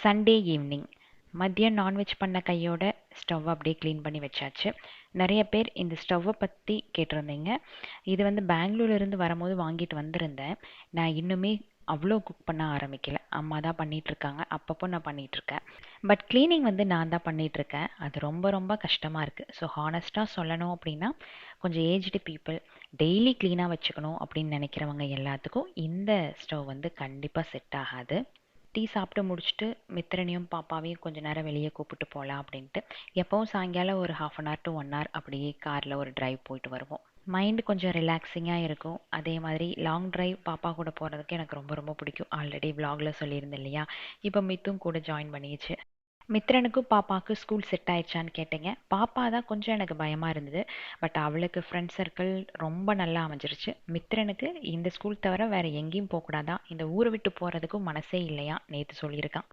Sunday evening மதியம் non veg பண்ண கையோட ஸ்டவ் அப்படியே க்ளீன் பண்ணி வச்சாச்சு. நிறைய பேர் இந்த ஸ்டவ்வை பற்றி கேட்டிருந்தீங்க. இது வந்து பெங்களூர்லேருந்து வரும்போது வாங்கிட்டு வந்திருந்தேன். நான் இன்னுமே அவ்வளோ குக் பண்ண ஆரம்பிக்கல. அம்மா தான் பண்ணிகிட்ருக்காங்க. அப்பப்போ நான் பண்ணிகிட்ருக்கேன். பட் க்ளீனிங் வந்து நான் தான் பண்ணிகிட்ருக்கேன். அது ரொம்ப ரொம்ப கஷ்டமாக இருக்குது. ஸோ ஹானஸ்ட்டாக சொல்லணும் அப்படின்னா, கொஞ்சம் ஏஜ்டு பீப்புள் டெய்லி க்ளீனாக வச்சுக்கணும் அப்படின்னு நினைக்கிறவங்க எல்லாத்துக்கும் இந்த ஸ்டவ் வந்து கண்டிப்பாக செட் ஆகாது. டீ சாப்பிட்டு முடிச்சுட்டு மித்திரனையும் பாப்பாவையும் கொஞ்ச நேரம் வெளியே கூப்பிட்டு போகலாம் அப்படின்ட்டு எப்போவும் சாயங்காலம் ஒரு 1/2 to 1 hour அப்படியே காரில் ஒரு டிரைவ் போயிட்டு வருவோம். மைண்டு கொஞ்சம் ரிலாக்ஸிங்காக இருக்கும். அதே மாதிரி லாங் டிரைவ் பாப்பா கூட போகிறதுக்கு எனக்கு ரொம்ப ரொம்ப பிடிக்கும். ஆல்ரெடி vlogல சொல்லியிருந்தேன் இல்லையா? இப்போ மித்தும் கூட ஜாயின் பண்ணிடுச்சு. மித்ரனுக்கும் பாப்பாவுக்கு ஸ்கூல் செட் ஆயிடுச்சான்னு கேட்டீங்க. பாப்பா தான் கொஞ்சம் எனக்கு பயமாக இருந்தது. பட் அவளுக்கு ஃப்ரெண்ட் சர்க்கிள் ரொம்ப நல்லா அமைஞ்சிருச்சு. மித்ரனுக்கு இந்த ஸ்கூல் தவிர வேறு எங்கேயும் போகக்கூடாதான், இந்த ஊரை விட்டு போகிறதுக்கும் மனசே இல்லையா நேற்று சொல்லியிருக்கான்.